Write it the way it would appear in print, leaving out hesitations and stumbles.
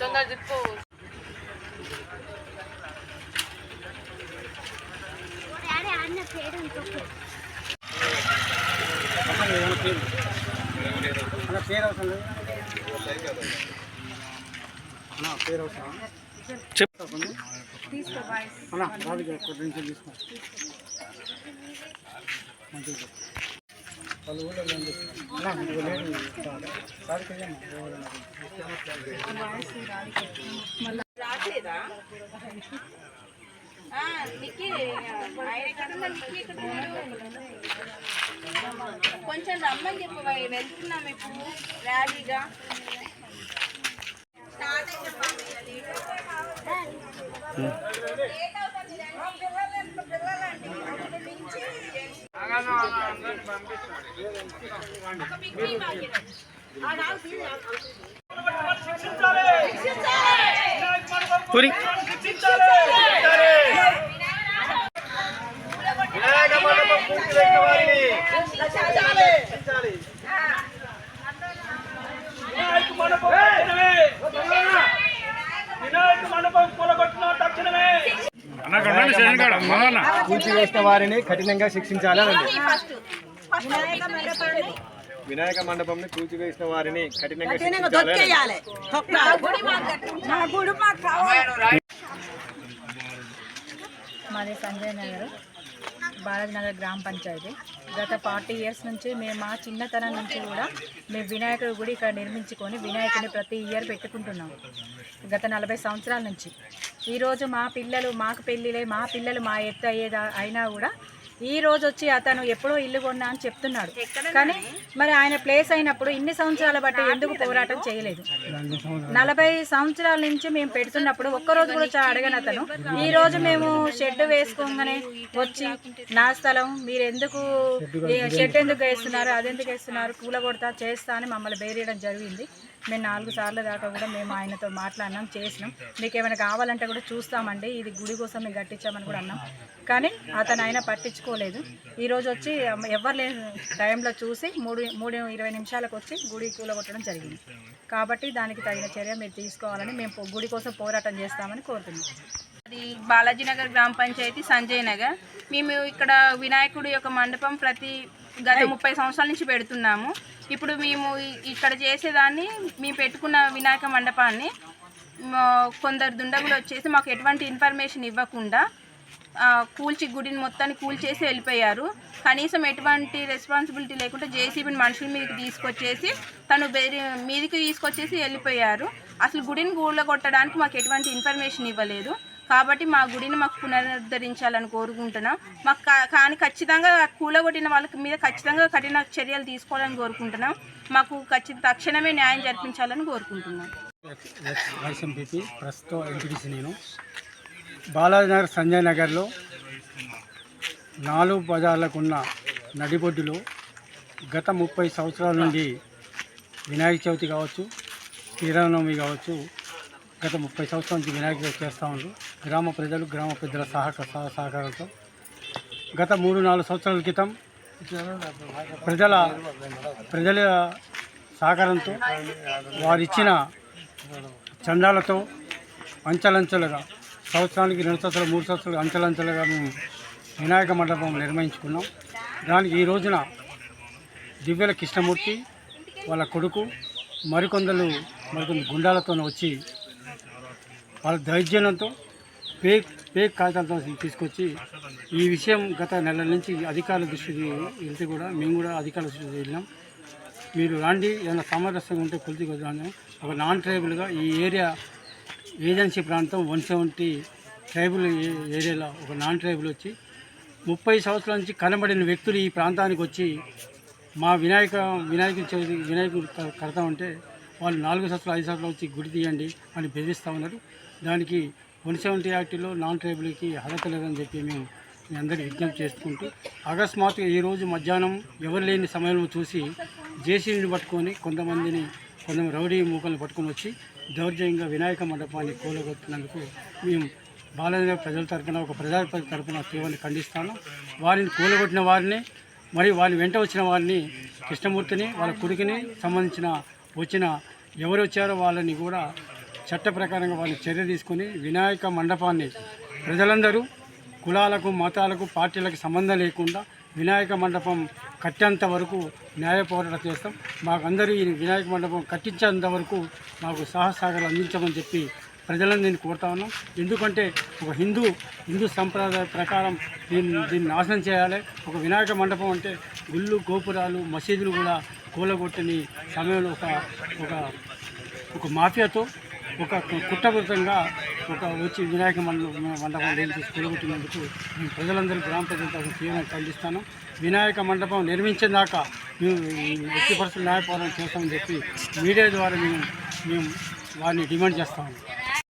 తొందర తిప్పు. పేరు అవసరం చెప్పండి. వాళ్ళు ఊళ్ళో రాట్లేదా కొంచెం రమ్మని చెప్పు, వెళ్తున్నాం ఇప్పుడు ర్యాలీగా. పూరి చేసిన వారిని కఠినంగా శిక్షించాలని వినాయక మండపంని కూల్చివేసిన వారిని కఠినంగా శిక్షించాలి. మాది సంజయ్ నగర్, బాలాజీ నగర్ గ్రామ పంచాయతీ. గత 40 years నుంచి మేము మా చిన్నతనం నుంచి కూడా మేము వినాయకుడి గుడి ఇక్కడ నిర్మించుకొని వినాయకుడిని ప్రతి ఇయర్ పెట్టుకుంటున్నాము గత 40 సంవత్సరాల నుంచి. ఈరోజు మాకు పెళ్ళిలే, మా పిల్లలు మా ఎత్తు అయినా కూడా ఈ రోజు వచ్చి అతను ఎప్పుడో ఇల్లు కొన్నా అని చెప్తున్నాడు. కానీ మరి ఆయన ప్లేస్ అయినప్పుడు ఇన్ని సంవత్సరాల బట్టి ఎందుకు పోరాటం చేయలేదు? 40 సంవత్సరాల నుంచి మేము పెడుతున్నప్పుడు ఒక్కరోజు కూడా అడగని అతను ఈ రోజు మేము షెడ్ వేసుకోగానే వచ్చి నా స్థలం మీరు ఎందుకు షెడ్ ఎందుకు వేస్తున్నారు, అదెందుకు వేస్తున్నారు, కూలగొడతా చేస్తా అని మమ్మల్ని బేరేయడం జరిగింది. మేము 4 సార్లు దాకా కూడా మేము ఆయనతో మాట్లాడినాం, చేసినాం. మీకు ఏమైనా కావాలంటే కూడా చూస్తామండి, ఇది గుడి కోసం మేము కట్టించామని కూడా అన్నాం. కానీ అతను ఆయన పట్టించుకోలేదు. ఈరోజు వచ్చి ఎవరు లేని టైంలో చూసి 3:20 నిమిషాలకు వచ్చి గుడి కూలగొట్టడం జరిగింది. కాబట్టి దానికి తగిన చర్య మీరు తీసుకోవాలని మేము గుడి కోసం పోరాటం చేస్తామని కోరుతున్నాం. అది బాలాజీ నగర్ గ్రామ పంచాయతీ, సంజయ్ నగర్. మేము ఇక్కడ వినాయకుడి యొక్క మండపం గత 30 సంవత్సరాల నుంచి పెడుతున్నాము. ఇప్పుడు మేము ఇక్కడ చేసేదాన్ని మేము పెట్టుకున్న వినాయక మండపాన్ని కొందరు దుండగులు వచ్చేసి మాకు ఎటువంటి ఇన్ఫర్మేషన్ ఇవ్వకుండా గుడిని మొత్తాన్ని కూల్చేసి వెళ్ళిపోయారు. కనీసం ఎటువంటి రెస్పాన్సిబిలిటీ లేకుండా జేసీబీని మనుషుల మీదకి తీసుకొచ్చేసి మీదికి తీసుకొచ్చేసి వెళ్ళిపోయారు. అసలు గుడిని కూలగొట్టడానికి మాకు ఎటువంటి ఇన్ఫర్మేషన్ ఇవ్వలేదు. కాబట్టి మా గుడిని మాకు పునరుద్ధరించాలని కోరుకుంటున్నాం. కానీ ఖచ్చితంగా కూలగొట్టిన వాళ్ళ మీద ఖచ్చితంగా కఠిన చర్యలు తీసుకోవాలని కోరుకుంటున్నాం. మాకు తక్షణమే న్యాయం జరిపించాలని కోరుకుంటున్నాం. ప్రస్తుతం ఎంపీటీసీ నేను బాలాజీ నగర్ సంజయ్ నగర్లో 4 బజార్లకు ఉన్న నడిబొడ్డులో గత 30 సంవత్సరాల నుండి వినాయక చవితి కావచ్చు, శ్రీరామనవమి కావచ్చు, గత 30 సంవత్సరాల నుంచి వినాయక చవితి చేస్తూ ఉన్నారు. గ్రామ ప్రజలు, గ్రామ పెద్దల సహకారంతో గత 3-4 సంవత్సరాల క్రితం ప్రజల సహకారంతో వారిచ్చిన చందాలతో అంచెలంచెలుగా సంవత్సరానికి 2 సంవత్సరాలు 3 సంవత్సరాలు అంచెలంచెలుగా మేము వినాయక మండపం నిర్మించుకున్నాం. దానికి ఈ రోజున దివ్యల కృష్ణమూర్తి వాళ్ళ కొడుకు మరికొందరు గుండాలతో వచ్చి వాళ్ళ దౌర్జన్యంతో పేక్ కాగితాలతో తీసుకొచ్చి ఈ విషయం గత నెల నుంచి అధికారుల దృష్టికి వెళ్తే కూడా మేము కూడా అధికారుల దృష్టికి వెళ్ళాం. మీరు రాండి, ఏమైనా సామరస్యంగా ఉంటే కొలిచి వద్దాను. ఒక నాన్ ట్రైబుల్గా ఈ ఏరియా ఏజెన్సీ ప్రాంతం 170 ట్రైబుల్ ఏరియాలో ఒక నాన్ ట్రైబుల్ వచ్చి 30 సంవత్సరాల నుంచి కనబడిన వ్యక్తులు ఈ ప్రాంతానికి వచ్చి మా వినాయకుడు కడతామంటే వాళ్ళు 4 సంవత్సరాలు 5 సంవత్సరాలు వచ్చి గుడి తీయండి అని బెదిరిస్తూ ఉన్నారు. దానికి 170 యాక్ట్లో నాన్ ట్రైబుల్కి అర్హత లేదని చెప్పి మేము మీ అందరికీ విజ్ఞప్తి చేసుకుంటూ అకస్మాత్తుగా ఈరోజు మధ్యాహ్నం ఎవరు లేని సమయంలో చూసి జేసీబీని పట్టుకొని కొంతమంది రౌడీ మూకలను పట్టుకొని వచ్చి దౌర్జన్యంగా వినాయక మండపాన్ని కూలగొట్టినందుకు మేము బాలాజీ ప్రజల తరపున ఒక ప్రజాపతి తరపున తీవ్రంగా ఖండిస్తాను. వారిని కూలగొట్టిన వారిని మరి వారి వెంట వచ్చిన వారిని కృష్ణమూర్తిని వాళ్ళ కొడుకుని సంబంధించిన ఎవరు వచ్చారో వాళ్ళని కూడా చట్ట ప్రకారంగా వాళ్ళు చర్య తీసుకొని వినాయక మండపాన్ని ప్రజలందరూ కులాలకు మతాలకు పార్టీలకు సంబంధం లేకుండా వినాయక మండపం కట్టేంత వరకు న్యాయ పోరాటం చేస్తాం. మాకందరూ ఈ వినాయక మండపం కట్టించేంత వరకు మాకు సహసాగరాలు అందించమని చెప్పి ప్రజలను నేను కోరుతా ఉన్నాం. ఎందుకంటే ఒక హిందూ సంప్రదాయ ప్రకారం దీన్ని నాశనం చేయాలి. ఒక వినాయక మండపం అంటే గుళ్ళు గోపురాలు మసీదులు కూడా కూలగొట్టని సమయంలో ఒక మాఫియాతో ఒక కుట్రపూరితంగా వచ్చి వినాయక మండపం తీసి కూలగొట్టినందుకు మేము ప్రజలందరూ గ్రామ ప్రజలతో తీవ్రంగా ఖండిస్తాను. వినాయక మండపం నిర్మించేదాకా మేము ఎట్టి పరిస్థితులు న్యాయ పోరాటం చేస్తామని చెప్పి మీడియా ద్వారా మేము వారిని డిమాండ్ చేస్తాము.